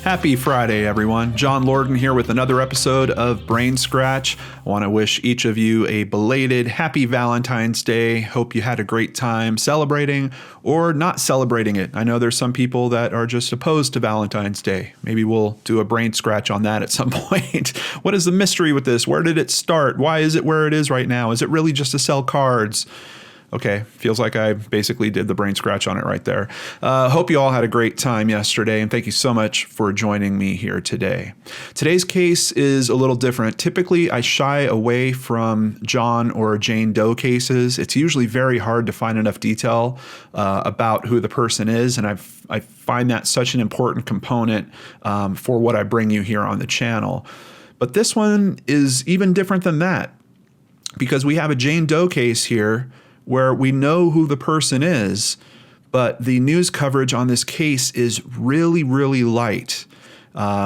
Happy Friday, everyone. John Lorden here with another episode of BrainScratch. I want to wish each of you a belated Happy Valentine's Day. Hope you had a great time celebrating or not celebrating it. I know there's some people that are just opposed to Valentine's Day. Maybe we'll do a BrainScratch on that at some point. What is the mystery with this? Where did it start? Why is it where it is right now? Is it really just to sell cards? Okay, feels like I basically did the brain scratch on it right there. Hope you all had a great time yesterday, and thank you so much for joining me here today. Today's case is a little different. Typically, I shy away from John or Jane Doe cases. It's usually very hard to find enough detail about who the person is, and I find that such an important component for what I bring you here on the channel. But this one is even different than that, because we have a Jane Doe case here where we know who the person is, but the news coverage on this case is really, really light.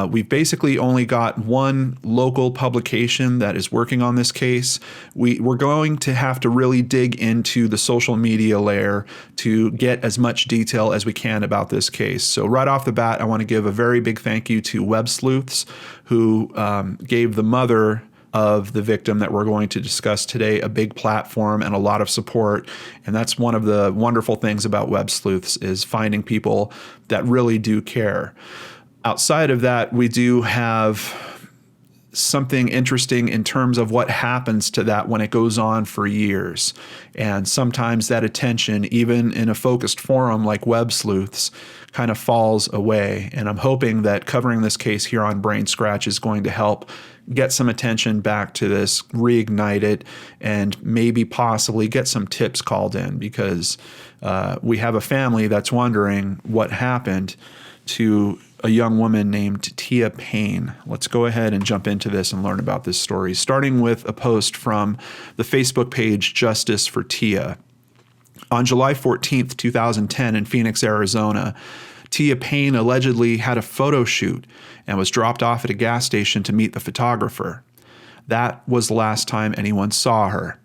We've basically only got one local publication that is working on this case. We're going to have to really dig into the social media layer to get as much detail as we can about this case. So right off the bat, I want to give a very big thank you to Web Sleuths, who gave the mother of the victim that we're going to discuss today a big platform and a lot of support. And that's one of the wonderful things about Web Sleuths, is finding people that really do care. Outside of that, we do have something interesting in terms of what happens to that when it goes on for years. And sometimes that attention, even in a focused forum like Web Sleuths, kind of falls away. And I'm hoping that covering this case here on BrainScratch is going to help get some attention back to this, reignite it, and maybe possibly get some tips called in, because we have a family that's wondering what happened to a young woman named Tia Payne. Let's go ahead and jump into this and learn about this story, starting with a post from the Facebook page Justice for Tia. On July 14th, 2010 in Phoenix, Arizona, Tia Payne allegedly had a photo shoot and was dropped off at a gas station to meet the photographer. That was the last time anyone saw her.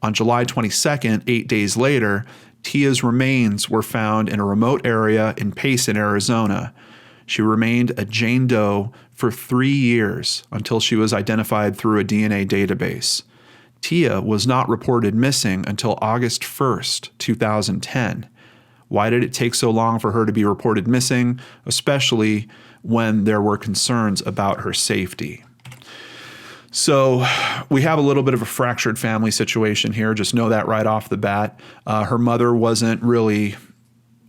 On July 22nd, 8 days later, Tia's remains were found in a remote area in Payne, Arizona. She remained a Jane Doe for 3 years until she was identified through a DNA database. Tia was not reported missing until August 1st, 2010. Why did it take so long for her to be reported missing, especially when there were concerns about her safety? So we have a little bit of a fractured family situation here. Just know that right off the bat. Her mother wasn't really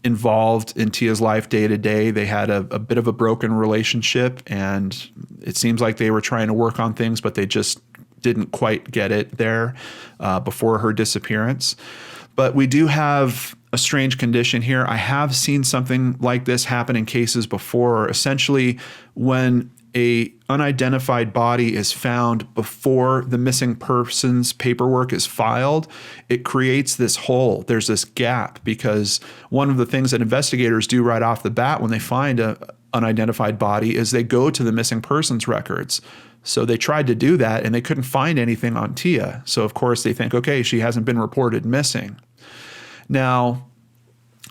involved in Tia's life day to day. They had a bit of a broken relationship, and it seems like they were trying to work on things, but they just didn't quite get it there before her disappearance. But we do have a strange condition here. I have seen something like this happen in cases before. Essentially, when a unidentified body is found before the missing person's paperwork is filed, it creates this hole. There's this gap, because one of the things that investigators do right off the bat when they find an unidentified body is they go to the missing persons records. So they tried to do that and they couldn't find anything on Tia. So of course they think, okay, she hasn't been reported missing. Now,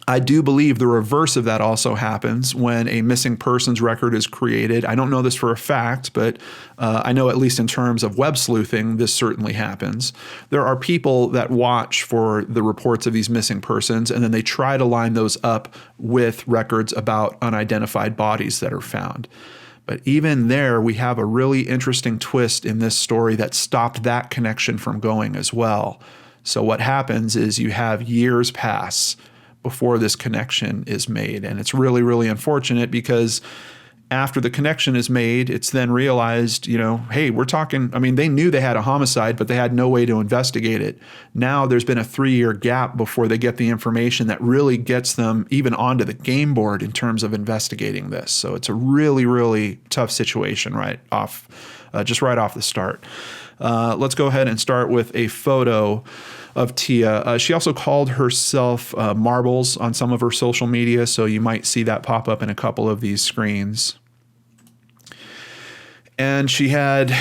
I do believe the reverse of that also happens when a missing persons record is created. I don't know this for a fact, but I know at least in terms of web sleuthing, this certainly happens. There are people that watch for the reports of these missing persons, and then they try to line those up with records about unidentified bodies that are found. But even there, we have a really interesting twist in this story that stopped that connection from going as well. So what happens is you have years pass before this connection is made. And it's really, really unfortunate, because after the connection is made, it's then realized, hey, we're talking, they knew they had a homicide, but they had no way to investigate it. Now there's been a 3-year gap before they get the information that really gets them even onto the game board in terms of investigating this. So it's a really, really tough situation just right off the start. Let's go ahead and start with a photo of Tia. She also called herself Marbles on some of her social media, so you might see that pop up in a couple of these screens. And she had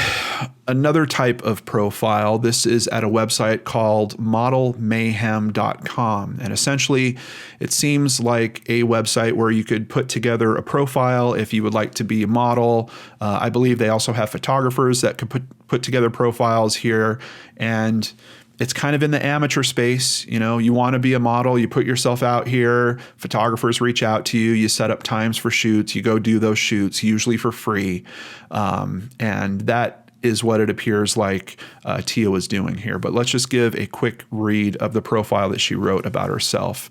another type of profile. This is at a website called modelmayhem.com. And essentially, it seems like a website where you could put together a profile if you would like to be a model. I believe they also have photographers that could put together profiles here. And it's kind of in the amateur space. You know, you want to be a model, you put yourself out here, photographers reach out to you, you set up times for shoots, you go do those shoots, usually for free. And that is what it appears like Tia was doing here. But let's just give a quick read of the profile that she wrote about herself.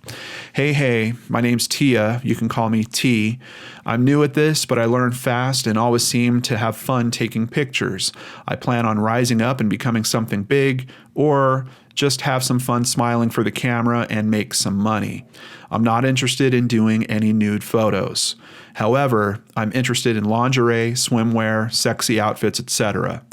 Hey, my name's Tia. You can call me T. I'm new at this, but I learn fast and always seem to have fun taking pictures. I plan on rising up and becoming something big, or just have some fun smiling for the camera and make some money. I'm not interested in doing any nude photos. However, I'm interested in lingerie, swimwear, sexy outfits, etc.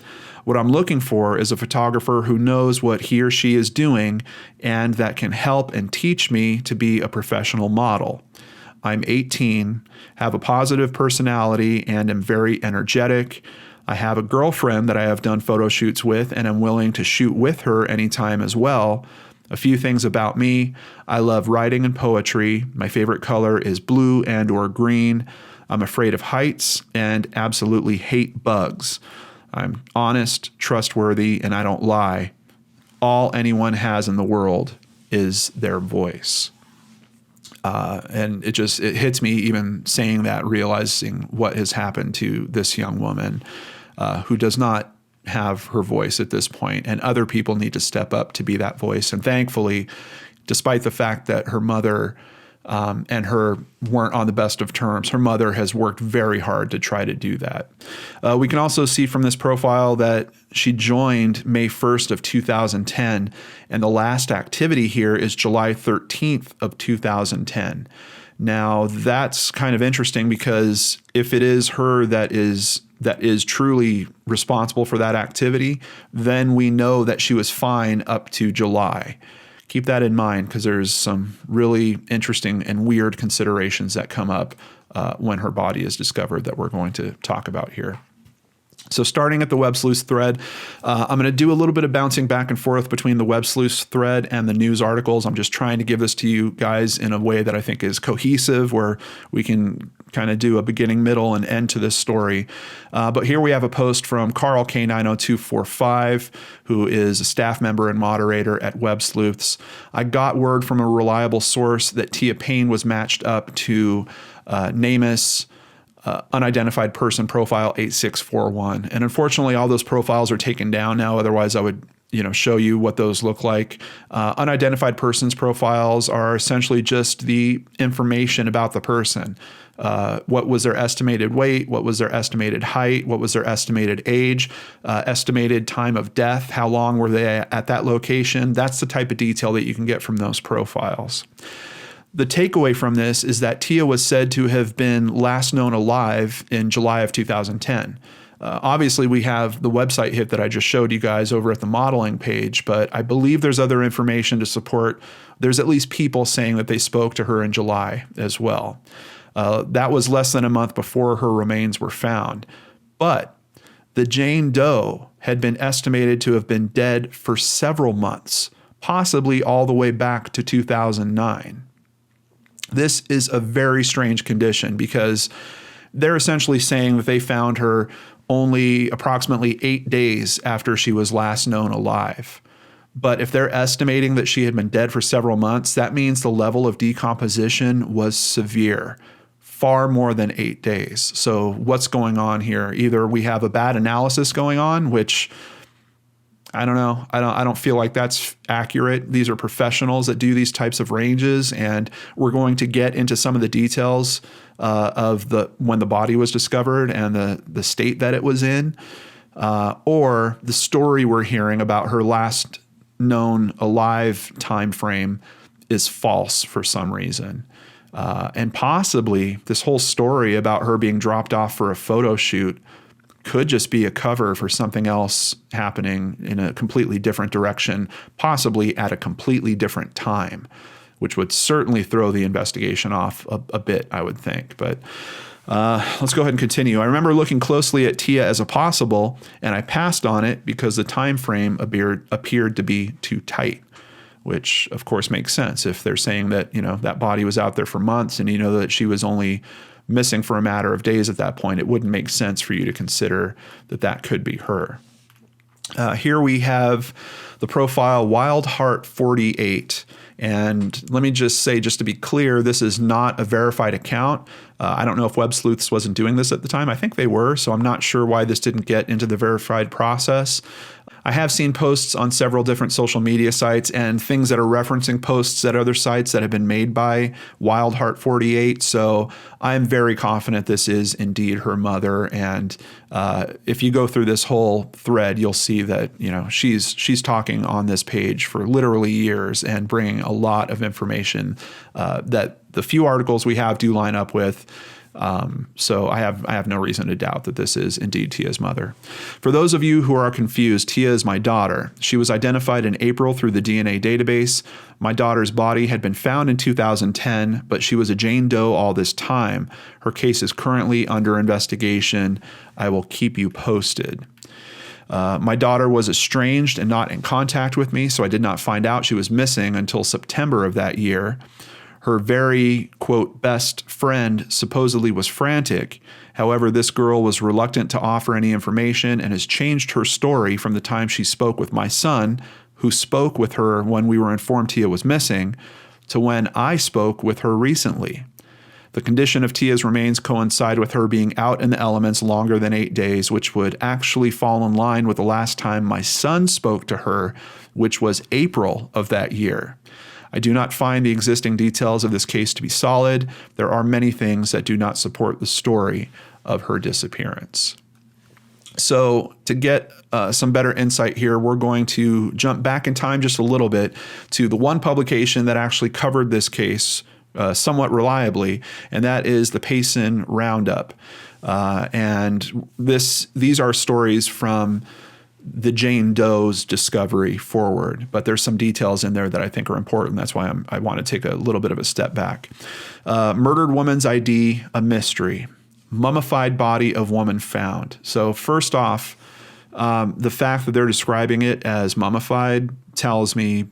What I'm looking for is a photographer who knows what he or she is doing and that can help and teach me to be a professional model. I'm 18, have a positive personality, and am very energetic. I have a girlfriend that I have done photo shoots with and am willing to shoot with her anytime as well. A few things about me. I love writing and poetry. My favorite color is blue and or green. I'm afraid of heights and absolutely hate bugs. I'm honest, trustworthy, and I don't lie. All anyone has in the world is their voice. And it hits me even saying that, realizing what has happened to this young woman who does not have her voice at this point, and other people need to step up to be that voice. And thankfully, despite the fact that her mother and her weren't on the best of terms, her mother has worked very hard to try to do that. We can also see from this profile that she joined May 1st of 2010, and the last activity here is July 13th of 2010. Now, that's kind of interesting because if it is her that is truly responsible for that activity, then we know that she was fine up to July. Keep that in mind because there's some really interesting and weird considerations that come up when her body is discovered that we're going to talk about here. So starting at the Web Sleuth thread, I'm going to do a little bit of bouncing back and forth between the Web Sleuth thread and the news articles. I'm just trying to give this to you guys in a way that I think is cohesive, where we can kind of do a beginning, middle, and end to this story. But here we have a post from Carl K90245, who is a staff member and moderator at Web Sleuths. I got word from a reliable source that Tia Payne was matched up to NamUs, unidentified person profile 8641. And unfortunately, all those profiles are taken down now. Otherwise, I would show you what those look like. Unidentified persons profiles are essentially just the information about the person. What was their estimated weight? What was their estimated height? What was their estimated age? Estimated time of death? How long were they at that location? That's the type of detail that you can get from those profiles. The takeaway from this is that Tia was said to have been last known alive in July of 2010. Obviously, we have the website hit that I just showed you guys over at the modeling page, but I believe there's other information to support. There's at least people saying that they spoke to her in July as well. That was less than a month before her remains were found. But the Jane Doe had been estimated to have been dead for several months, possibly all the way back to 2009. This is a very strange condition because they're essentially saying that they found her only approximately 8 days after she was last known alive. But if they're estimating that she had been dead for several months, that means the level of decomposition was severe, far more than 8 days. So what's going on here? Either we have a bad analysis going on, which I don't know. I don't feel like that's accurate. These are professionals that do these types of ranges, and we're going to get into some of the details of when the body was discovered and the state that it was in, or the story we're hearing about her last known alive time frame is false for some reason. And possibly this whole story about her being dropped off for a photo shoot could just be a cover for something else happening in a completely different direction, possibly at a completely different time, which would certainly throw the investigation off a bit, I would think. But Let's go ahead and continue. I remember looking closely at Tia as a possible, and I passed on it because the time frame appeared to be too tight, which of course makes sense. If they're saying that, that body was out there for months and that she was only missing for a matter of days at that point, it wouldn't make sense for you to consider that could be her. Here we have the profile Wildheart48. And let me just say, just to be clear, this is not a verified account. I don't know if Web Sleuths wasn't doing this at the time. I think they were, so I'm not sure why this didn't get into the verified process. I have seen posts on several different social media sites and things that are referencing posts at other sites that have been made by Wildheart48. So I'm very confident this is indeed her mother. And if you go through this whole thread, you'll see that she's talking on this page for literally years and bringing a lot of information that the few articles we have do line up with. So I have no reason to doubt that this is indeed Tia's mother. For those of you who are confused, Tia is my daughter. She was identified in April through the DNA database. My daughter's body had been found in 2010, but she was a Jane Doe all this time. Her case is currently under investigation. I will keep you posted. My daughter was estranged and not in contact with me, so I did not find out she was missing until September of that year. Her very, quote, best friend supposedly was frantic. However, this girl was reluctant to offer any information and has changed her story from the time she spoke with my son, who spoke with her when we were informed Tia was missing, to when I spoke with her recently. The condition of Tia's remains coincide with her being out in the elements longer than 8 days, which would actually fall in line with the last time my son spoke to her, which was April of that year. I do not find the existing details of this case to be solid. There are many things that do not support the story of her disappearance. So to get some better insight here, we're going to jump back in time just a little bit to the one publication that actually covered this case somewhat reliably, and that is the Payne Roundup. And these are stories from the Jane Doe's discovery forward, but there's some details in there that I think are important. That's why I want to take a little bit of a step back. Murdered woman's ID, a mystery. Mummified body of woman found. So first off, the fact that they're describing it as mummified tells me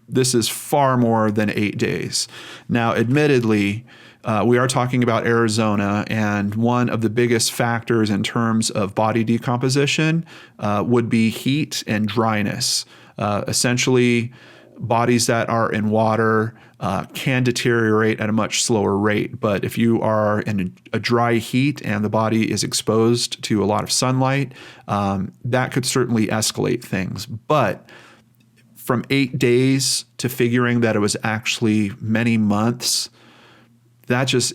this is far more than 8 days. Now, admittedly, we are talking about Arizona, and one of the biggest factors in terms of body decomposition would be heat and dryness. Essentially, bodies that are in water can deteriorate at a much slower rate. But if you are in a dry heat and the body is exposed to a lot of sunlight, that could certainly escalate things. But from 8 days to figuring that it was actually many months, that just,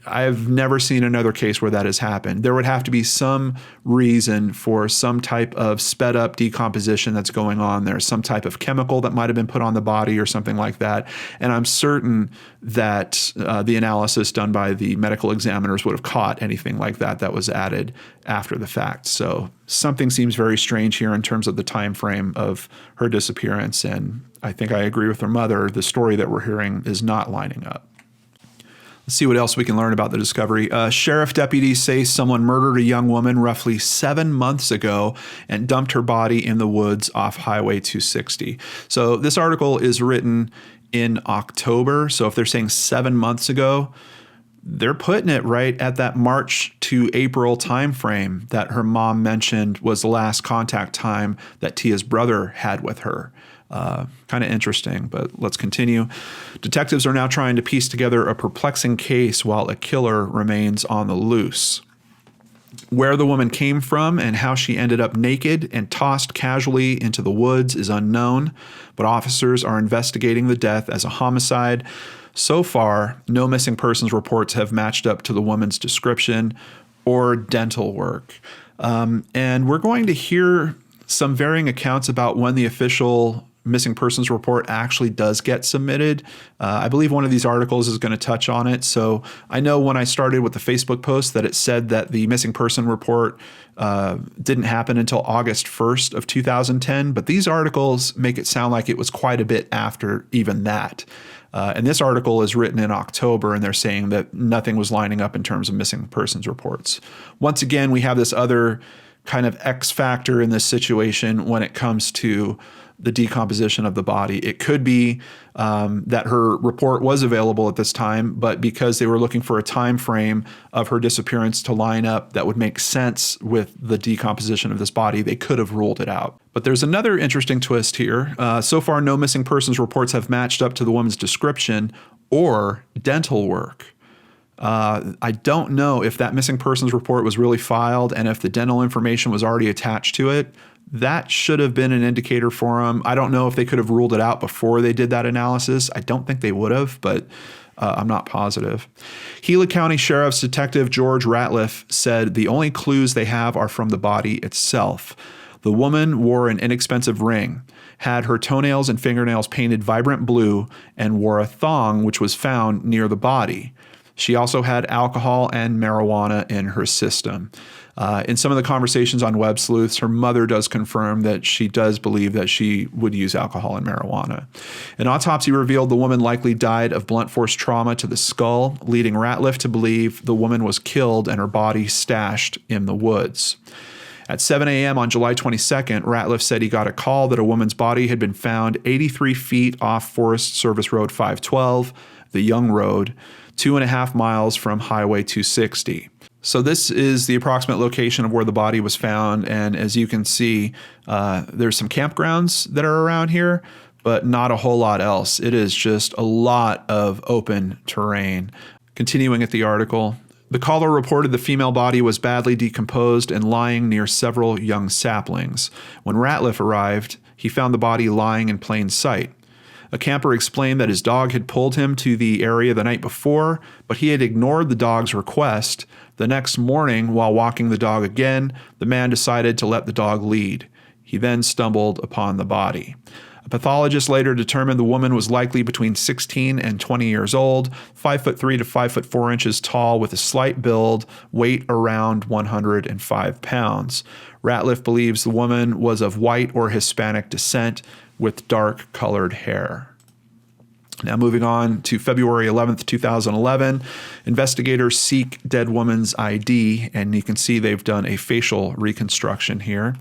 I've never seen another case where that has happened. There would have to be some reason for some type of sped up decomposition that's going on there, some type of chemical that might have been put on the body or something like that. And I'm certain that the analysis done by the medical examiners would have caught anything like that was added after the fact. So something seems very strange here in terms of the time frame of her disappearance. And I think I agree with her mother. The story that we're hearing is not lining up. Let's see what else we can learn about the discovery. Sheriff deputies say someone murdered a young woman roughly 7 months ago and dumped her body in the woods off Highway 260. So this article is written in October. So if they're saying 7 months ago, they're putting it right at that March to April timeframe that her mom mentioned was the last contact time that Tia's brother had with her. Kind of interesting, but let's continue. Detectives are now trying to piece together a perplexing case while a killer remains on the loose. Where the woman came from and how she ended up naked and tossed casually into the woods is unknown, but officers are investigating the death as a homicide. So far, no missing persons reports have matched up to the woman's description or dental work. And we're going to hear some varying accounts about when the official missing persons report actually does get submitted. I believe one of these articles is going to touch on it. So I know when I started with the Facebook post that it said that the missing person report didn't happen until August 1st of 2010, but these articles make it sound like it was quite a bit after even that. And this article is written in October, and they're saying that nothing was lining up in terms of missing persons reports. Once again, we have this other kind of X factor in this situation when it comes to the decomposition of the body. It could be that her report was available at this time, but because they were looking for a time frame of her disappearance to line up that would make sense with the decomposition of this body, they could have ruled it out. But there's another interesting twist here. So far, no missing persons reports have matched up to the woman's description or dental work. I don't know if that missing persons report was really filed and if the dental information was already attached to it. That should have been an indicator for them. I don't know if they could have ruled it out before they did that analysis. I don't think they would have, but I'm not positive. Gila County Sheriff's Detective George Ratliff said the only clues they have are from the body itself. The woman wore an inexpensive ring, had her toenails and fingernails painted vibrant blue, and wore a thong which was found near the body. She also had alcohol and marijuana in her system. In some of the conversations on Web Sleuths, her mother does confirm that she does believe that she would use alcohol and marijuana. An autopsy revealed the woman likely died of blunt force trauma to the skull, leading Ratliff to believe the woman was killed and her body stashed in the woods. At 7 a.m. on July 22nd, Ratliff said he got a call that a woman's body had been found 83 feet off Forest Service Road 512, the Young Road, 2.5 miles from Highway 260. So this is the approximate location of where the body was found. And as you can see, there's some campgrounds that are around here, but not a whole lot else. It is just a lot of open terrain. Continuing at the article, the caller reported the female body was badly decomposed and lying near several young saplings. When Ratliff arrived, he found the body lying in plain sight. A camper explained that his dog had pulled him to the area the night before, but he had ignored the dog's request. The next morning, while walking the dog again, the man decided to let the dog lead. He then stumbled upon the body. A pathologist later determined the woman was likely between 16 and 20 years old, 5'3" to 5'4" inches tall with a slight build, weight around 105 pounds. Ratliff believes the woman was of white or Hispanic descent with dark-colored hair. Now moving on to February 11th, 2011, investigators seek dead woman's ID, and you can see they've done a facial reconstruction here.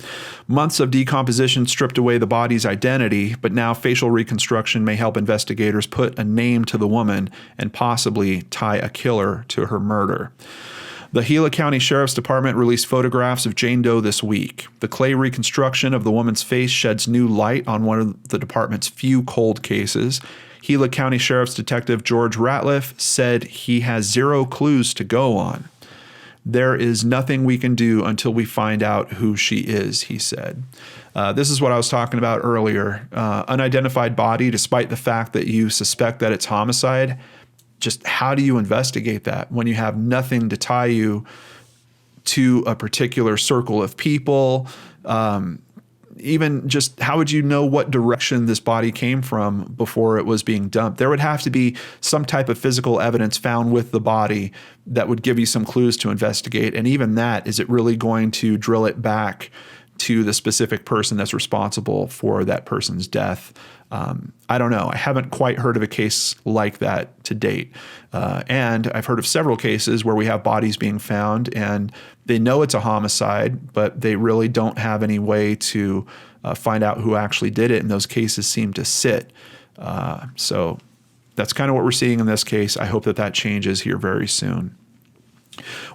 Months of decomposition stripped away the body's identity, but now facial reconstruction may help investigators put a name to the woman and possibly tie a killer to her murder. The Gila County Sheriff's Department released photographs of Jane Doe this week. The clay reconstruction of the woman's face sheds new light on one of the department's few cold cases. Gila County Sheriff's Detective George Ratliff said he has zero clues to go on. There is nothing we can do until we find out who she is, he said. This is what I was talking about earlier. Unidentified body, despite the fact that you suspect that it's homicide. Just how do you investigate that when you have nothing to tie you to a particular circle of people? Even just how would you know what direction this body came from before it was being dumped? There would have to be some type of physical evidence found with the body that would give you some clues to investigate. And even that, is it really going to drill it back to the specific person that's responsible for that person's death? I don't know. I haven't quite heard of a case like that to date. And I've heard of several cases where we have bodies being found and they know it's a homicide, but they really don't have any way to find out who actually did it. And those cases seem to sit. So that's kind of what we're seeing in this case. I hope that that changes here very soon.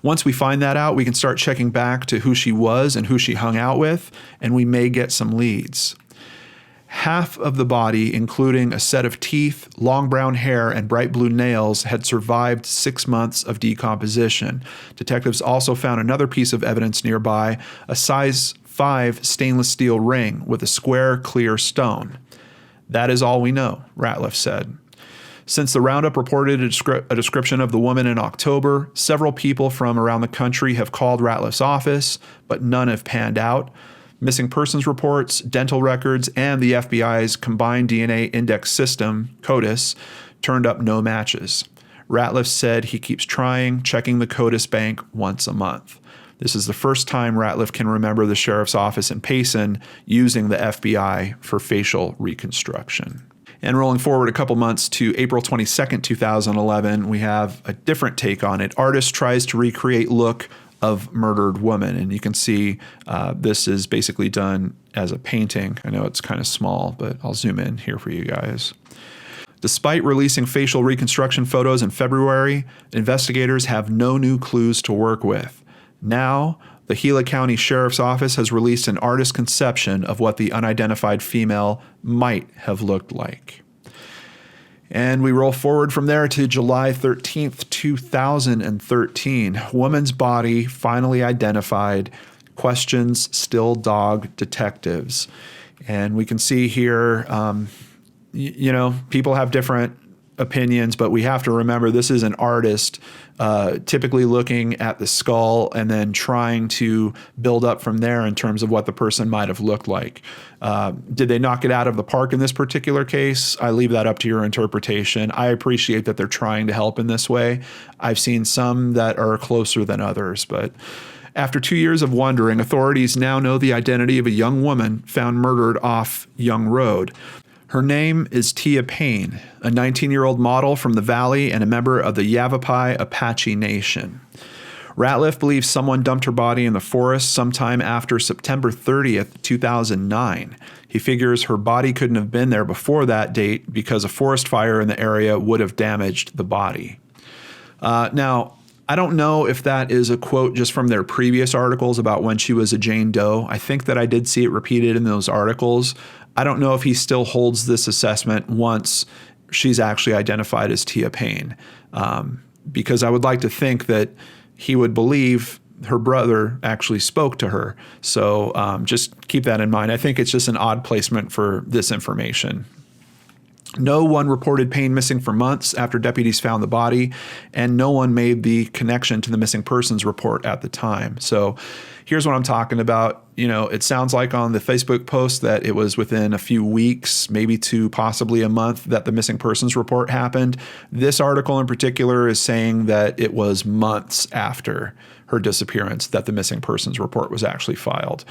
Once we find that out, we can start checking back to who she was and who she hung out with, and we may get some leads. Half of the body, including a set of teeth, long brown hair, and bright blue nails, had survived 6 months of decomposition. Detectives also found another piece of evidence nearby, a size 5 stainless steel ring with a square, clear stone. That is all we know, Ratliff said. Since the roundup reported a description of the woman in October, several people from around the country have called Ratliff's office, but none have panned out. Missing persons reports, dental records, and the FBI's combined DNA index system, CODIS, turned up no matches. Ratliff said he keeps trying, checking the CODIS bank once a month. This is the first time Ratliff can remember the sheriff's office in Payne using the FBI for facial reconstruction. And rolling forward a couple months to April 22nd, 2011, we have a different take on it. Artist tries to recreate look of murdered woman. And you can see this is basically done as a painting. I know it's kind of small, but I'll zoom in here for you guys. Despite releasing facial reconstruction photos in February, investigators have no new clues to work with. Now, the Gila County Sheriff's Office has released an artist's conception of what the unidentified female might have looked like. And we roll forward from there to July 13th, 2013. Woman's body finally identified. Questions still dog detectives. And we can see here, people have different opinions, but we have to remember this is an artist typically looking at the skull and then trying to build up from there in terms of what the person might have looked like. Did they knock it out of the park in this particular case? I leave that up to your interpretation. I appreciate that they're trying to help in this way. I've seen some that are closer than others, but after 2 years of wondering, authorities now know the identity of a young woman found murdered off Young Road. Her name is Tia Payne, a 19-year-old model from the Valley and a member of the Yavapai Apache Nation. Ratliff believes someone dumped her body in the forest sometime after September 30th, 2009. He figures her body couldn't have been there before that date because a forest fire in the area would have damaged the body. Now, I don't know if that is a quote just from their previous articles about when she was a Jane Doe. I think that I did see it repeated in those articles. I don't know if he still holds this assessment once she's actually identified as Tia Payne, because I would like to think that he would believe her brother actually spoke to her. So just keep that in mind. I think it's just an odd placement for this information. No one reported Payne missing for months after deputies found the body, and no one made the connection to the missing persons report at the time. So here's what I'm talking about. It sounds like on the Facebook post that it was within a few weeks, maybe to possibly a month, that the missing persons report happened. This article in particular is saying that it was months after her disappearance that the missing persons report was actually filed.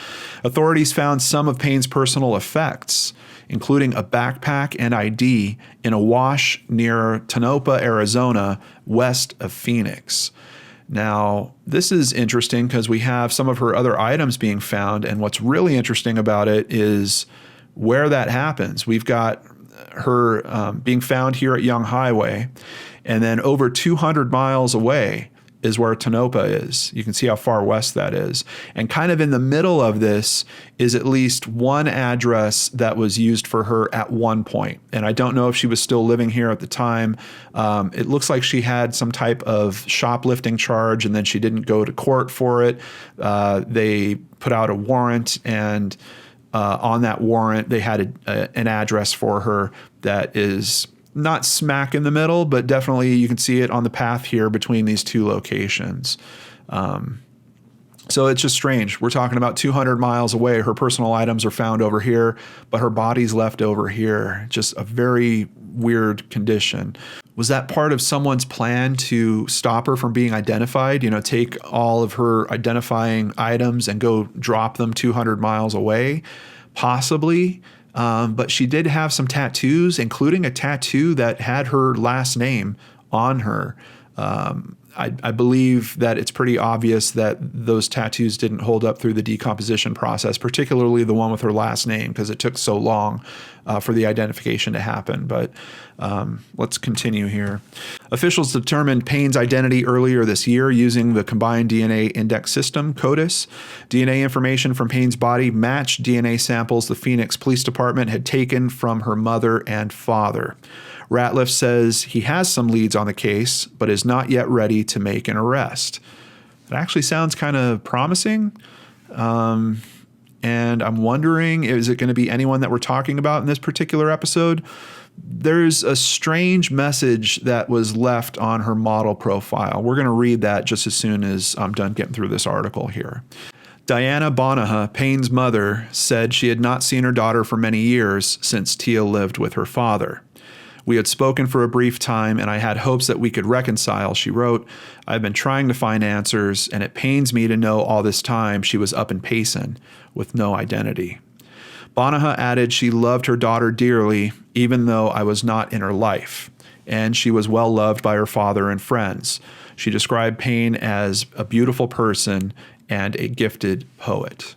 Authorities found some of Payne's personal effects, including a backpack and ID, in a wash near Tonopah, Arizona, west of Phoenix. Now, this is interesting because we have some of her other items being found, and what's really interesting about it is where that happens. We've got her being found here at Young Highway, and then over 200 miles away is where Tonopah is. You can see how far west that is. And kind of in the middle of this is at least one address that was used for her at one point. And I don't know if she was still living here at the time. It looks like she had some type of shoplifting charge and then she didn't go to court for it. They put out a warrant, and on that warrant, they had an address for her that is not smack in the middle, but definitely you can see it on the path here between these two locations. So it's just strange. We're talking about 200 miles away. Her personal items are found over here, but her body's left over here. Just a very weird condition. Was that part of someone's plan to stop her from being identified? Take all of her identifying items and go drop them 200 miles away? Possibly. But she did have some tattoos, including a tattoo that had her last name on her. I believe that it's pretty obvious that those tattoos didn't hold up through the decomposition process, particularly the one with her last name, because it took so long for the identification to happen. But let's continue here. Officials determined Payne's identity earlier this year using the combined DNA index system, CODIS. DNA information from Payne's body matched DNA samples the Phoenix Police Department had taken from her mother and father. Ratliff says he has some leads on the case, but is not yet ready to make an arrest. It actually sounds kind of promising. And I'm wondering, is it going to be anyone that we're talking about in this particular episode? There's a strange message that was left on her model profile. We're going to read that just as soon as I'm done getting through this article here. Diana Bonaha, Payne's mother, said she had not seen her daughter for many years since Tia lived with her father. We had spoken for a brief time, and I had hopes that we could reconcile, she wrote. I've been trying to find answers, and it pains me to know all this time she was up in Payson with no identity. Bonaha added she loved her daughter dearly, even though I was not in her life, and she was well loved by her father and friends. She described Payne as a beautiful person and a gifted poet.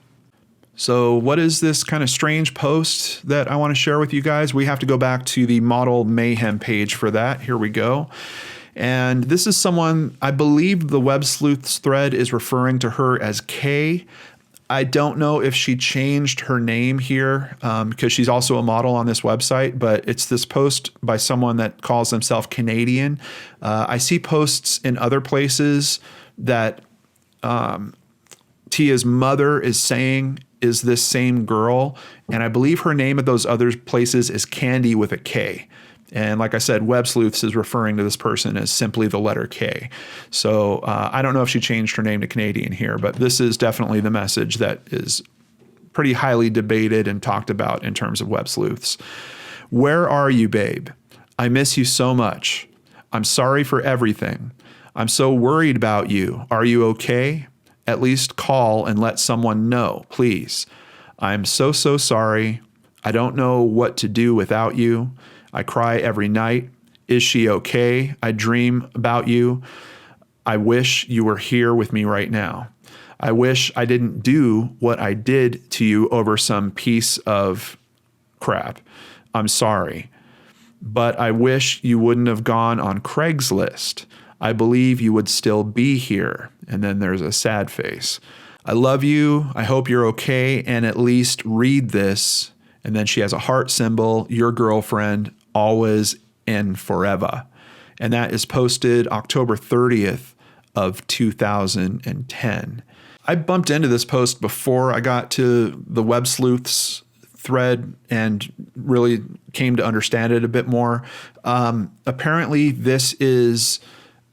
So what is this kind of strange post that I want to share with you guys? We have to go back to the Model Mayhem page for that. Here we go. And this is someone, I believe the Web Sleuths thread is referring to her as Kay. I don't know if she changed her name here because she's also a model on this website, but it's this post by someone that calls themselves Canadian. I see posts in other places that Tia's mother is saying is this same girl, and I believe her name at those other places is Candy with a K. And like I said, Web Sleuths is referring to this person as simply the letter K. So I don't know if she changed her name to Canadian here, but this is definitely the message that is pretty highly debated and talked about in terms of Web Sleuths. Where are you, babe? I miss you so much. I'm sorry for everything. I'm so worried about you. Are you okay? At least call and let someone know, please. I'm so sorry. I don't know what to do without you. I cry every night. Is she okay? I dream about you. I wish you were here with me right now. I wish I didn't do what I did to you over some piece of crap. I'm sorry. But I wish you wouldn't have gone on Craigslist. I believe you would still be here. And then there's a sad face. I love you. I hope you're okay. And at least read this. And then she has a heart symbol, your girlfriend, always and forever. And that is posted October 30th of 2010. I bumped into this post before I got to the Web Sleuths thread and really came to understand it a bit more. Apparently, this is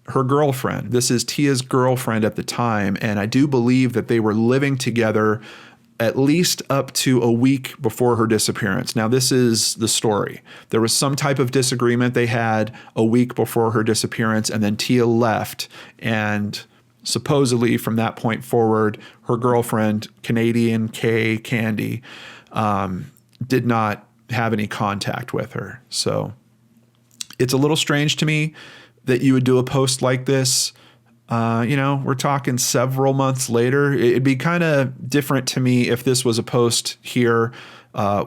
her girlfriend. This is Tia's girlfriend at the time, and I do believe that they were living together at least up to a week before her disappearance. Now, this is the story. There was some type of disagreement they had a week before her disappearance, and then Tia left, and supposedly from that point forward, her girlfriend, Canadian K. Candy, did not have any contact with her. So it's a little strange to me that you would do a post like this. We're talking several months later. It'd be kind of different to me if this was a post here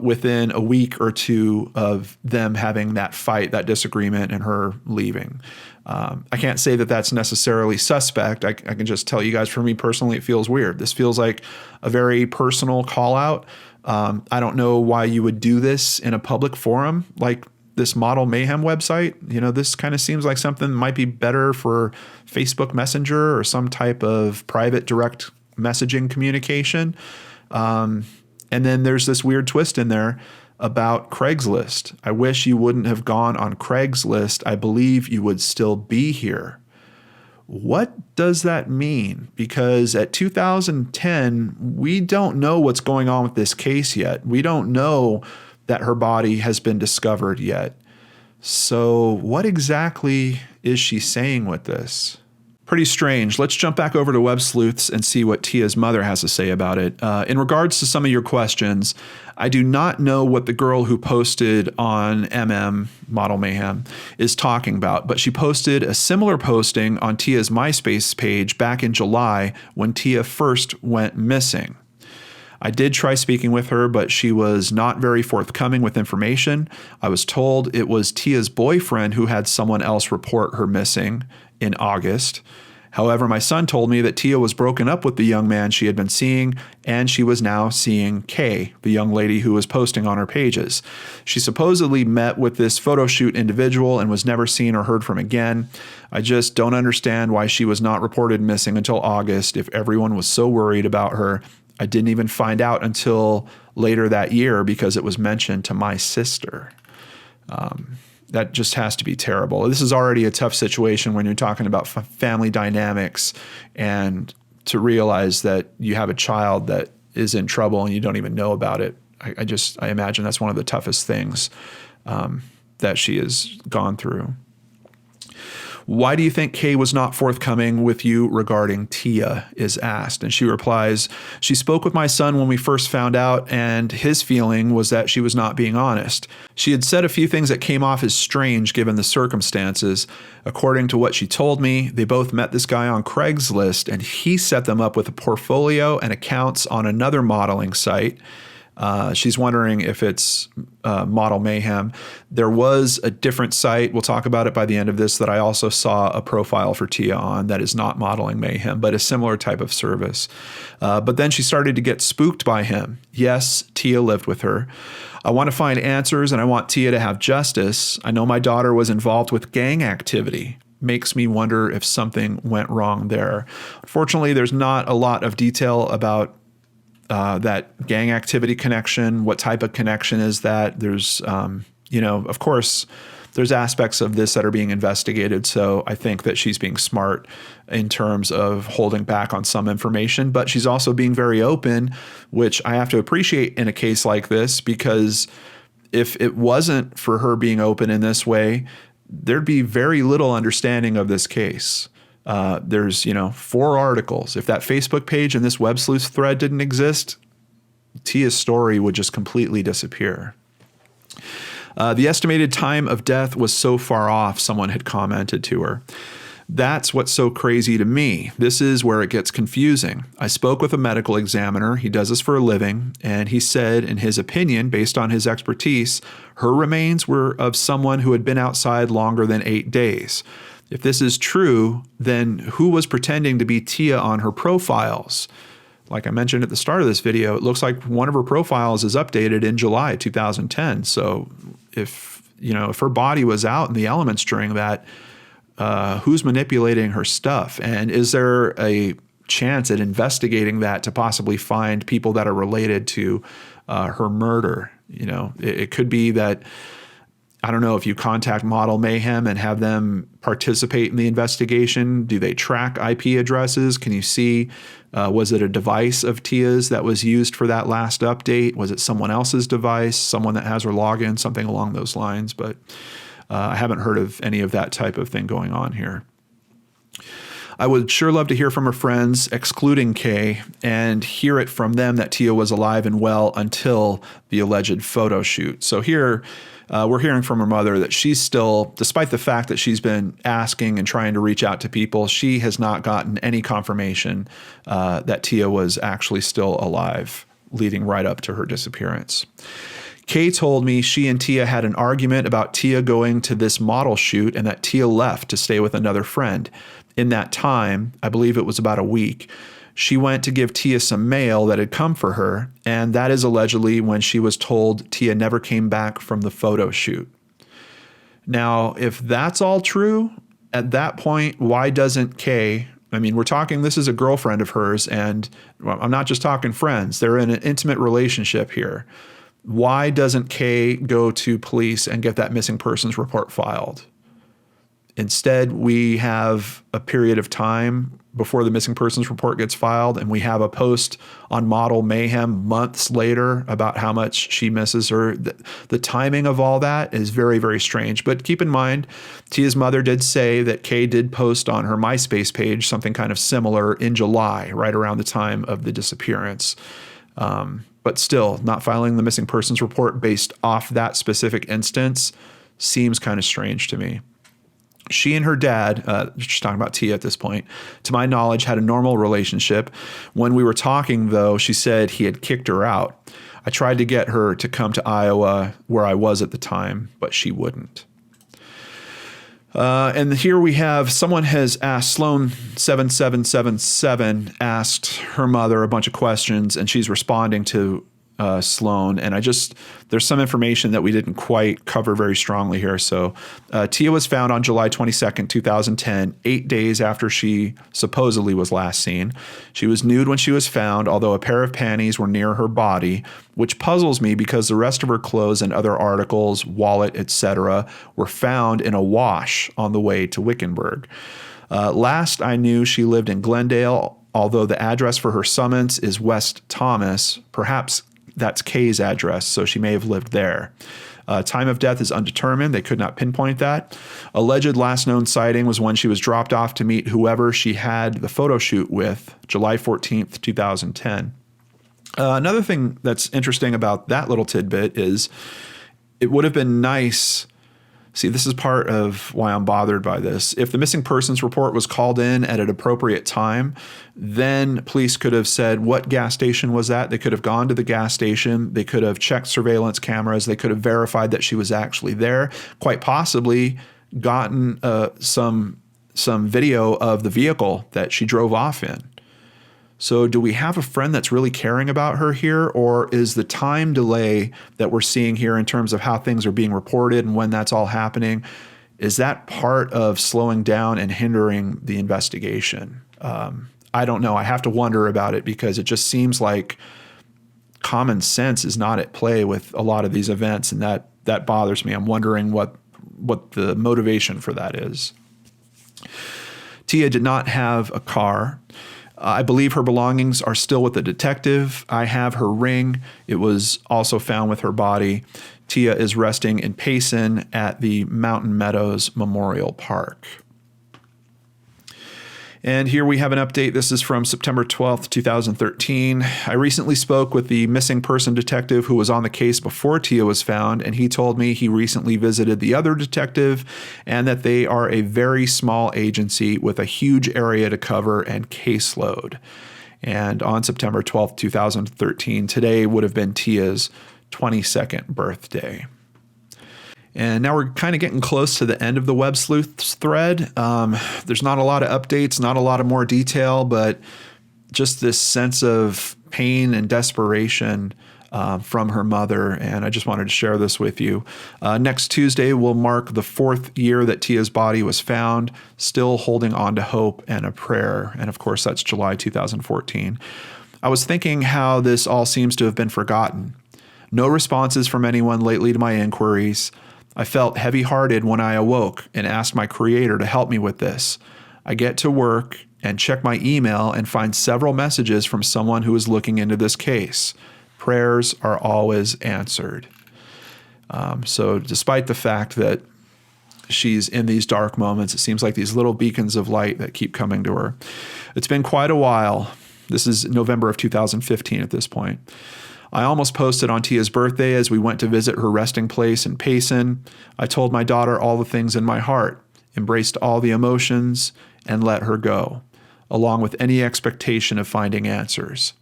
within a week or two of them having that fight, that disagreement, and her leaving. I can't say that that's necessarily suspect. I can just tell you guys, for me personally, it feels weird. This feels like a very personal call out. I don't know why you would do this in a public forum like this Model Mayhem website. This kind of seems like something that might be better for Facebook Messenger or some type of private direct messaging communication. And then there's this weird twist in there about Craigslist. I wish you wouldn't have gone on Craigslist. I believe you would still be here. What does that mean? Because at 2010, we don't know what's going on with this case yet. We don't know that her body has been discovered yet. So what exactly is she saying with this? Pretty strange. Let's jump back over to Web Sleuths and see what Tia's mother has to say about it. In regards to some of your questions, I do not know what the girl who posted on Model Mayhem is talking about, but she posted a similar posting on Tia's MySpace page back in July when Tia first went missing. I did try speaking with her, but she was not very forthcoming with information. I was told it was Tia's boyfriend who had someone else report her missing in August. However, my son told me that Tia was broken up with the young man she had been seeing, and she was now seeing Kay, the young lady who was posting on her pages. She supposedly met with this photo shoot individual and was never seen or heard from again. I just don't understand why she was not reported missing until August if everyone was so worried about her. I didn't even find out until later that year because it was mentioned to my sister. That just has to be terrible. This is already a tough situation when you're talking about family dynamics and to realize that you have a child that is in trouble and you don't even know about it. I imagine that's one of the toughest things that she has gone through. Why do you think Kay was not forthcoming with you regarding Tia, is asked. And she replies, she spoke with my son when we first found out, and his feeling was that she was not being honest. She had said a few things that came off as strange given the circumstances. According to what she told me, they both met this guy on Craigslist, and he set them up with a portfolio and accounts on another modeling site. She's wondering if it's Model Mayhem. There was a different site, we'll talk about it by the end of this, that I also saw a profile for Tia on that is not Modeling Mayhem, but a similar type of service. But then she started to get spooked by him. Yes, Tia lived with her. I want to find answers and I want Tia to have justice. I know my daughter was involved with gang activity. Makes me wonder if something went wrong there. Unfortunately, there's not a lot of detail about that gang activity connection. What type of connection is that? There's, of course, there's aspects of this that are being investigated. So I think that she's being smart in terms of holding back on some information, but she's also being very open, which I have to appreciate in a case like this, because if it wasn't for her being open in this way, there'd be very little understanding of this case. There's, 4 articles. If that Facebook page and this web sleuth thread didn't exist, Tia's story would just completely disappear. The estimated time of death was so far off, someone had commented to her. That's what's so crazy to me. This is where it gets confusing. I spoke with a medical examiner. He does this for a living. And he said, in his opinion, based on his expertise, her remains were of someone who had been outside longer than 8 days. If this is true, then who was pretending to be Tia on her profiles? Like I mentioned at the start of this video, it looks like one of her profiles is updated in July 2010. So if her body was out in the elements during that, who's manipulating her stuff? And is there a chance at investigating that to possibly find people that are related to her murder? It could be that, I don't know, if you contact Model Mayhem and have them participate in the investigation, do they track IP addresses? Can you see, was it a device of Tia's that was used for that last update? Was it someone else's device, someone that has her login, something along those lines? But I haven't heard of any of that type of thing going on here. I would sure love to hear from her friends, excluding Kay, and hear it from them that Tia was alive and well until the alleged photo shoot. So here, we're hearing from her mother that she's still, despite the fact that she's been asking and trying to reach out to people, she has not gotten any confirmation that Tia was actually still alive, leading right up to her disappearance. Kay told me she and Tia had an argument about Tia going to this model shoot and that Tia left to stay with another friend. In that time, I believe it was about a week, she went to give Tia some mail that had come for her, and that is allegedly when she was told Tia never came back from the photo shoot. Now, if that's all true, at that point, why doesn't Kay, we're talking, this is a girlfriend of hers, and I'm not just talking friends, they're in an intimate relationship here. Why doesn't Kay go to police and get that missing persons report filed? Instead, we have a period of time before the missing persons report gets filed, and we have a post on Model Mayhem months later about how much she misses her. The timing of all that is very, very strange. But keep in mind, Tia's mother did say that Kay did post on her MySpace page something kind of similar in July, right around the time of the disappearance. But still, not filing the missing persons report based off that specific instance seems kind of strange to me. She and her dad, she's talking about Tia at this point, to my knowledge, had a normal relationship. When we were talking, though, she said he had kicked her out. I tried to get her to come to Iowa, where I was at the time, but she wouldn't. And here we have, someone has asked, Sloan7777 asked her mother a bunch of questions, and she's responding to Sloan. And there's some information that we didn't quite cover very strongly here. So Tia was found on July 22nd, 2010, 8 days after she supposedly was last seen. She was nude when she was found, although a pair of panties were near her body, which puzzles me because the rest of her clothes and other articles, wallet, etc., were found in a wash on the way to Wickenburg. Last I knew, she lived in Glendale, although the address for her summons is West Thomas. Perhaps that's Kay's address, so she may have lived there. Time of death is undetermined. They could not pinpoint that. Alleged last known sighting was when she was dropped off to meet whoever she had the photo shoot with, July 14th, 2010. Another thing that's interesting about that little tidbit is it would have been nice. See, this is part of why I'm bothered by this. If the missing persons report was called in at an appropriate time, then police could have said, what gas station was that? They could have gone to the gas station. They could have checked surveillance cameras. They could have verified that she was actually there, quite possibly gotten some video of the vehicle that she drove off in. So do we have a friend that's really caring about her here, or is the time delay that we're seeing here in terms of how things are being reported and when that's all happening, is that part of slowing down and hindering the investigation? I don't know. I have to wonder about it because it just seems like common sense is not at play with a lot of these events, and that bothers me. I'm wondering what the motivation for that is. Tia did not have a car. I believe her belongings are still with the detective. I have her ring. It was also found with her body. Tia is resting in Payne at the Mountain Meadows Memorial Park. And here we have an update. This is from September 12th, 2013. I recently spoke with the missing person detective who was on the case before Tia was found, and he told me he recently visited the other detective and that they are a very small agency with a huge area to cover and caseload. And on September 12th, 2013, today would have been Tia's 22nd birthday. And now we're kind of getting close to the end of the Web Sleuths thread. There's not a lot of updates, not a lot of more detail, but just this sense of pain and desperation from her mother. And I just wanted to share this with you. Next Tuesday will mark the 4th year that Tia's body was found, still holding on to hope and a prayer. And of course, that's July 2014. I was thinking how this all seems to have been forgotten. No responses from anyone lately to my inquiries. I felt heavy-hearted when I awoke and asked my Creator to help me with this. I get to work and check my email and find several messages from someone who is looking into this case. Prayers are always answered. So despite the fact that she's in these dark moments, it seems like these little beacons of light that keep coming to her. It's been quite a while. This is November of 2015 at this point. I almost posted on Tia's birthday as we went to visit her resting place in Payne. I told my daughter all the things in my heart, embraced all the emotions, and let her go, along with any expectation of finding answers.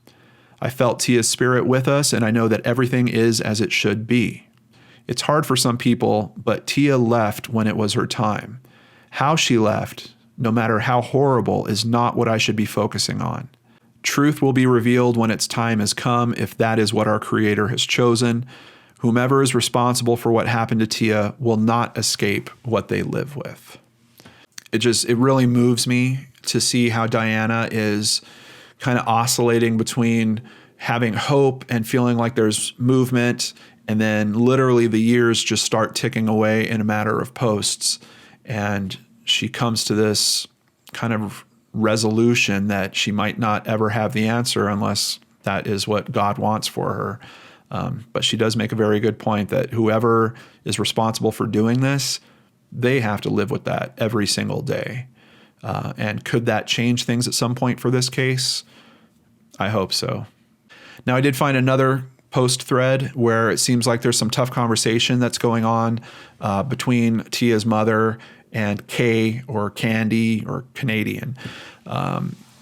I felt Tia's spirit with us, and I know that everything is as it should be. It's hard for some people, but Tia left when it was her time. How she left, no matter how horrible, is not what I should be focusing on. Truth will be revealed when its time has come, if that is what our Creator has chosen. Whomever is responsible for what happened to Tia will not escape what they live with. It really moves me to see how Diana is kind of oscillating between having hope and feeling like there's movement, and then literally the years just start ticking away in a matter of posts. And she comes to this kind of resolution that she might not ever have the answer unless that is what God wants for her. But she does make a very good point that whoever is responsible for doing this, they have to live with that every single day. And could that change things at some point for this case? I hope so. Now, I did find another post thread where it seems like there's some tough conversation that's going on between Tia's mother and Kay, or Candy, or Canadian.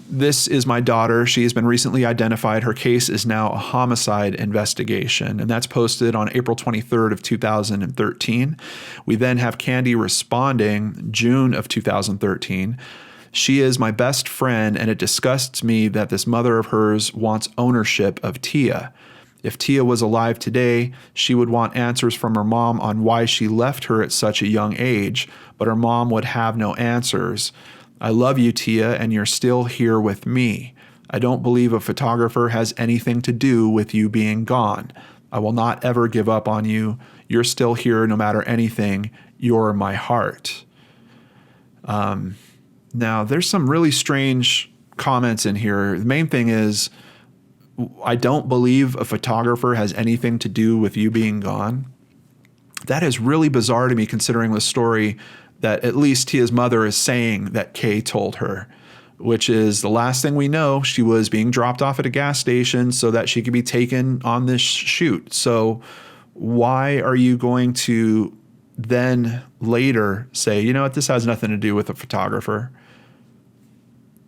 This is my daughter. She has been recently identified. Her case is now a homicide investigation, and that's posted on April 23rd of 2013. We then have Candy responding June of 2013. She is my best friend, and it disgusts me that this mother of hers wants ownership of Tia. If Tia was alive today, she would want answers from her mom on why she left her at such a young age, but her mom would have no answers. I love you, Tia, and you're still here with me. I don't believe a photographer has anything to do with you being gone. I will not ever give up on you. You're still here no matter anything. You're my heart. Now, there's some really strange comments in here. The main thing is, I don't believe a photographer has anything to do with you being gone. That is really bizarre to me, considering the story that at least Tia's mother is saying that Kay told her, which is the last thing we know. She was being dropped off at a gas station so that she could be taken on this shoot. So why are you going to then later say, you know what, this has nothing to do with a photographer?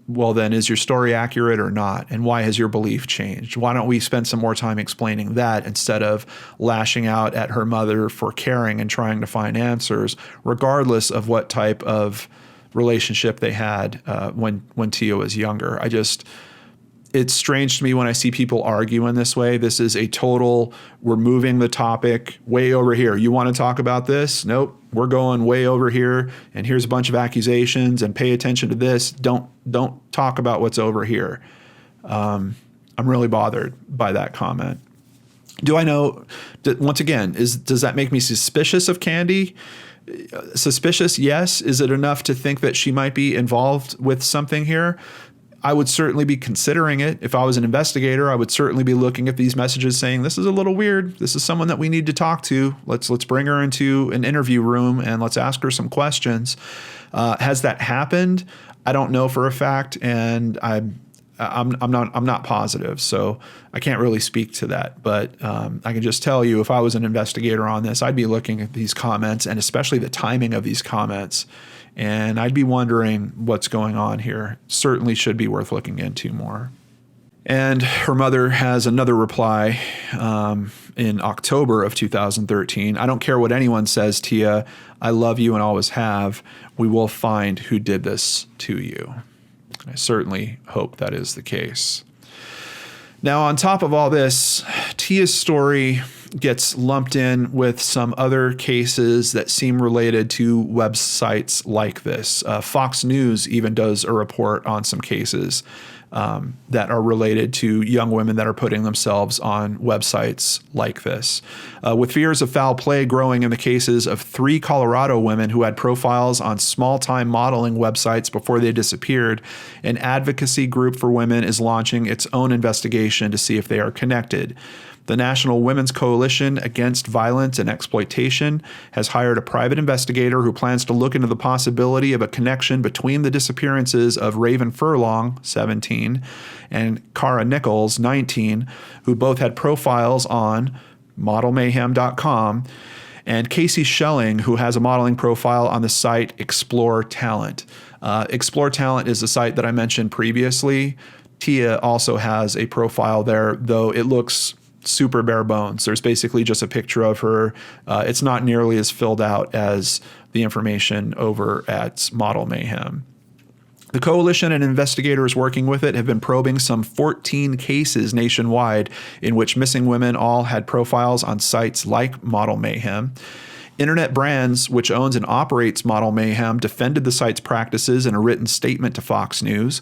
Well, then is your story accurate or not? And why has your belief changed? Why don't we spend some more time explaining that instead of lashing out at her mother for caring and trying to find answers, regardless of what type of relationship they had when Tia was younger? It's strange to me when I see people argue in this way. This is a total, we're moving the topic way over here. You want to talk about this? Nope, we're going way over here. And here's a bunch of accusations and pay attention to this. Don't talk about what's over here. I'm really bothered by that comment. Do I know, once again, does that make me suspicious of Candy? Suspicious, yes. Is it enough to think that she might be involved with something here? I would certainly be considering it. If I was an investigator, I would certainly be looking at these messages saying, this is a little weird. This is someone that we need to talk to. Let's bring her into an interview room and let's ask her some questions. Has that happened? I don't know for a fact, and I'm not positive, so I can't really speak to that. But I can just tell you, if I was an investigator on this, I'd be looking at these comments and especially the timing of these comments, and I'd be wondering what's going on here. Certainly should be worth looking into more. And her mother has another reply in October of 2013. I don't care what anyone says, Tia. I love you and always have. We will find who did this to you. I certainly hope that is the case. Now, on top of all this, Tia's story gets lumped in with some other cases that seem related to websites like this. Fox News even does a report on some cases that are related to young women that are putting themselves on websites like this. With fears of foul play growing in the cases of 3 Colorado women who had profiles on small-time modeling websites before they disappeared, an advocacy group for women is launching its own investigation to see if they are connected. The National Women's Coalition Against Violence and Exploitation has hired a private investigator who plans to look into the possibility of a connection between the disappearances of Raven Furlong, 17, and Cara Nichols, 19, who both had profiles on modelmayhem.com, and Casey Schelling, who has a modeling profile on the site Explore Talent. Explore Talent is the site that I mentioned previously. Tia also has a profile there, though it looks super bare bones. There's basically just a picture of her. It's not nearly as filled out as the information over at Model Mayhem. The coalition and investigators working with it have been probing some 14 cases nationwide in which missing women all had profiles on sites like Model Mayhem. Internet Brands, which owns and operates Model Mayhem, defended the site's practices in a written statement to Fox News.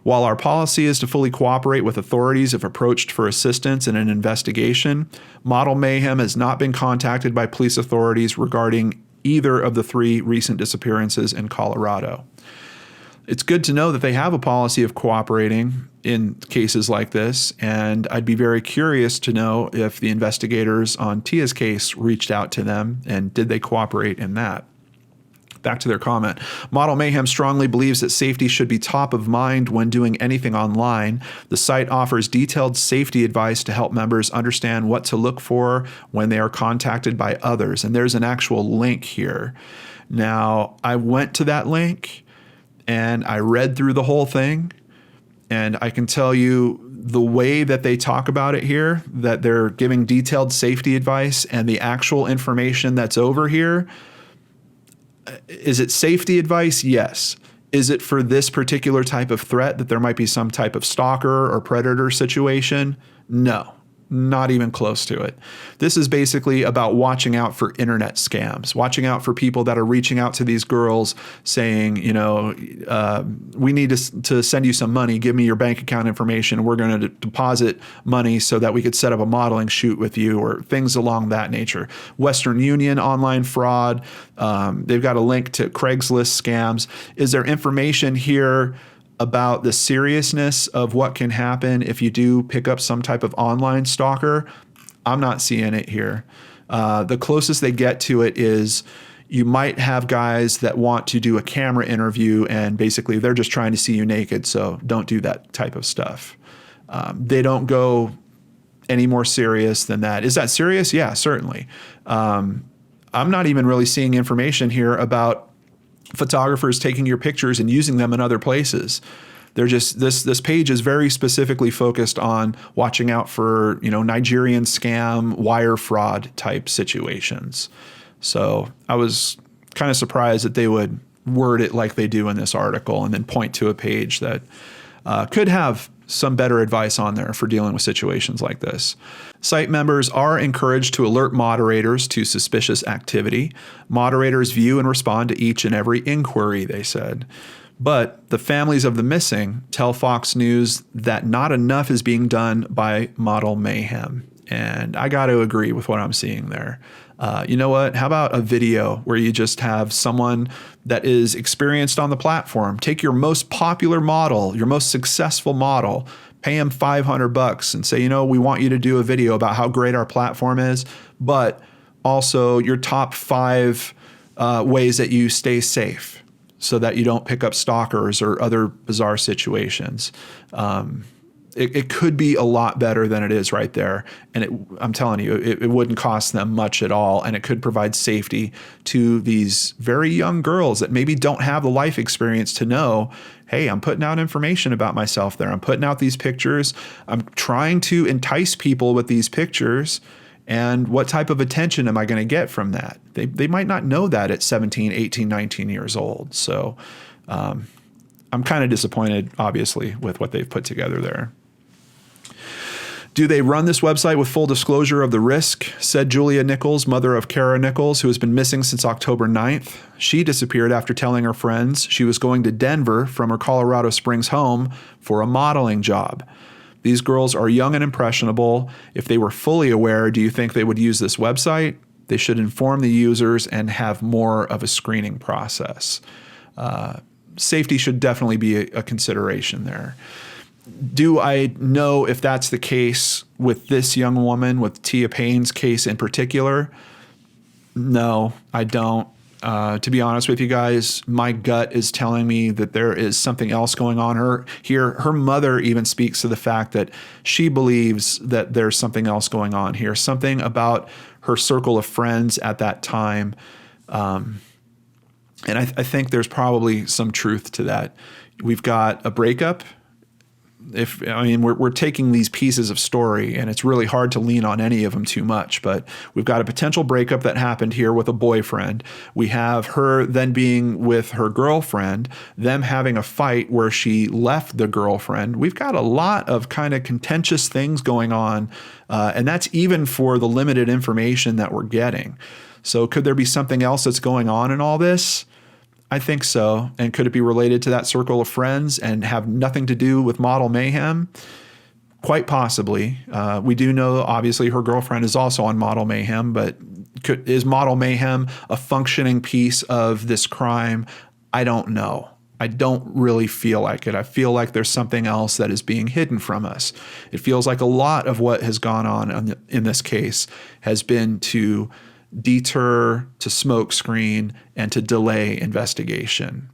While our policy is to fully cooperate with authorities if approached for assistance in an investigation, Model Mayhem has not been contacted by police authorities regarding either of the 3 recent disappearances in Colorado. It's good to know that they have a policy of cooperating in cases like this, and I'd be very curious to know if the investigators on Tia's case reached out to them and did they cooperate in that. Back to their comment. Model Mayhem strongly believes that safety should be top of mind when doing anything online. The site offers detailed safety advice to help members understand what to look for when they are contacted by others. And there's an actual link here. Now, I went to that link and I read through the whole thing, and I can tell you the way that they talk about it here, that they're giving detailed safety advice and the actual information that's over here. Is it safety advice? Yes. Is it for this particular type of threat, that there might be some type of stalker or predator situation? No, not even close to it. This is basically about watching out for internet scams, watching out for people that are reaching out to these girls saying, you know, we need to send you some money. Give me your bank account information. We're going to deposit money so that we could set up a modeling shoot with you, or things along that nature. Western Union online fraud. They've got a link to Craigslist scams. Is there information here about the seriousness of what can happen if you do pick up some type of online stalker, I'm not seeing it here. The closest they get to it is you might have guys that want to do a camera interview and basically they're just trying to see you naked, so don't do that type of stuff. They don't go any more serious than that. Is that serious? Yeah, certainly. I'm not even really seeing information here about photographers taking your pictures and using them in other places. They're just this page is very specifically focused on watching out for, Nigerian scam, wire fraud type situations. So I was kind of surprised that they would word it like they do in this article and then point to a page that could have some better advice on there for dealing with situations like this. Site members are encouraged to alert moderators to suspicious activity. Moderators view and respond to each and every inquiry, they said. But the families of the missing tell Fox News that not enough is being done by Model Mayhem. And I got to agree with what I'm seeing there. You know what? How about a video where you just have someone that is experienced on the platform? Take your most popular model, your most successful model, pay him $500 and say, we want you to do a video about how great our platform is, but also your top 5 ways that you stay safe so that you don't pick up stalkers or other bizarre situations. It could be a lot better than it is right there. And I'm telling you, it wouldn't cost them much at all. And it could provide safety to these very young girls that maybe don't have the life experience to know, hey, I'm putting out information about myself there. I'm putting out these pictures. I'm trying to entice people with these pictures. And what type of attention am I going to get from that? They might not know that at 17, 18, 19 years old. So I'm kind of disappointed, obviously, with what they've put together there. Do they run this website with full disclosure of the risk? Said Julia Nichols, mother of Kara Nichols, who has been missing since October 9th. She disappeared after telling her friends she was going to Denver from her Colorado Springs home for a modeling job. These girls are young and impressionable. If they were fully aware, do you think they would use this website? They should inform the users and have more of a screening process. Safety should definitely be a consideration there. Do I know if that's the case with this young woman, with Tia Payne's case in particular? No, I don't. To be honest with you guys, my gut is telling me that there is something else going on here. Her mother even speaks to the fact that she believes that there's something else going on here, something about her circle of friends at that time. And I think there's probably some truth to that. We've got a breakup. We're taking these pieces of story, and it's really hard to lean on any of them too much, but we've got a potential breakup that happened here with a boyfriend. We have her then being with her girlfriend, them having a fight where she left the girlfriend. We've got a lot of kind of contentious things going on, and that's even for the limited information that we're getting. So could there be something else that's going on in all this? I think so. And could it be related to that circle of friends and have nothing to do with Model Mayhem? Quite possibly. We do know, obviously, her girlfriend is also on Model Mayhem, but is Model Mayhem a functioning piece of this crime? I don't know. I don't really feel like it. I feel like there's something else that is being hidden from us. It feels like a lot of what has gone on in this case has been to deter, to smokescreen, and to delay investigation.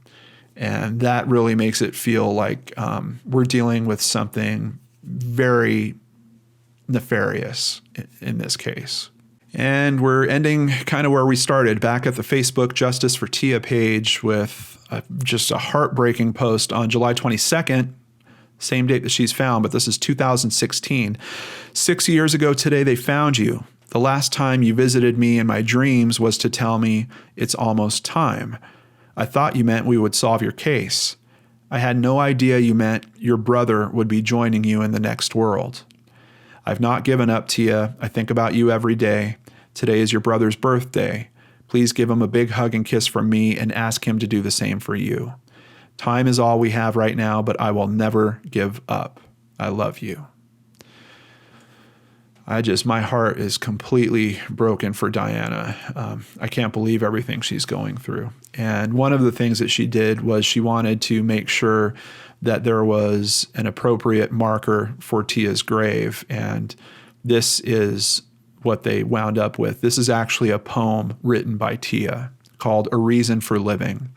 And that really makes it feel like we're dealing with something very nefarious in this case. And we're ending kind of where we started, back at the Facebook Justice for Tia page with just a heartbreaking post on July 22nd, same date that she's found, but this is 2016. 6 years ago today, they found you. The last time you visited me in my dreams was to tell me it's almost time. I thought you meant we would solve your case. I had no idea you meant your brother would be joining you in the next world. I've not given up, Tia. I think about you every day. Today is your brother's birthday. Please give him a big hug and kiss from me and ask him to do the same for you. Time is all we have right now, but I will never give up. I love you. My heart is completely broken for Diana. I can't believe everything she's going through. And one of the things that she did was she wanted to make sure that there was an appropriate marker for Tia's grave. And this is what they wound up with. This is actually a poem written by Tia called A Reason for Living.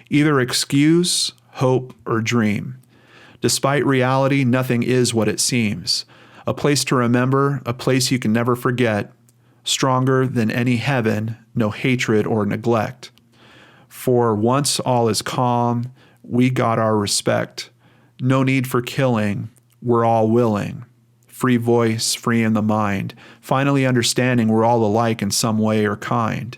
Either excuse, hope, or dream. Despite reality, nothing is what it seems. A place to remember, a place you can never forget, stronger than any heaven, no hatred or neglect. For once all is calm, we got our respect. No need for killing, we're all willing. Free voice, free in the mind, finally understanding we're all alike in some way or kind.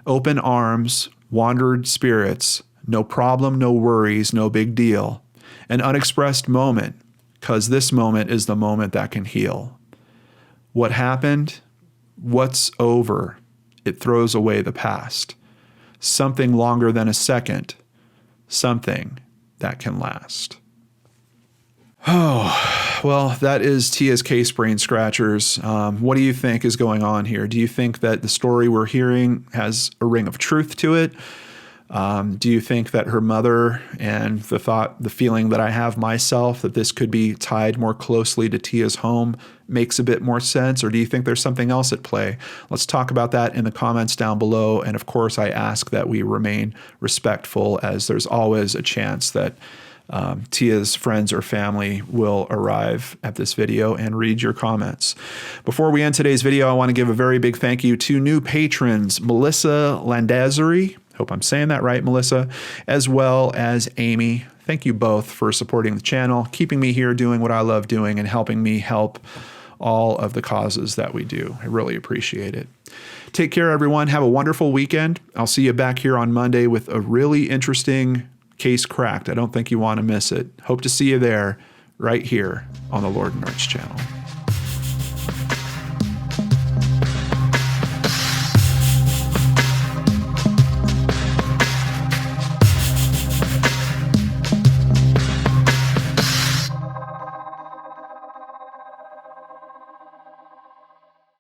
Open arms, wandered spirits, no problem, no worries, no big deal. An unexpressed moment, 'cause this moment is the moment that can heal. What happened? What's over? It throws away the past. Something longer than a second. Something that can last. Oh, well, that is Tia's case, Brain Scratchers. What do you think is going on here? Do you think that the story we're hearing has a ring of truth to it? Do you think that her mother and the feeling that I have myself that this could be tied more closely to Tia's home makes a bit more sense? Or do you think there's something else at play? Let's talk about that in the comments down below. And of course, I ask that we remain respectful, as there's always a chance that Tia's friends or family will arrive at this video and read your comments. Before we end today's video, I want to give a very big thank you to new patrons, Melissa Landazuri, hope I'm saying that right, Melissa, as well as Amy. Thank you both for supporting the channel, keeping me here doing what I love doing, and helping me help all of the causes that we do. I really appreciate it. Take care, everyone. Have a wonderful weekend. I'll see you back here on Monday with a really interesting case cracked. I don't think you want to miss it. Hope to see you there right here on the Lord and Arch channel.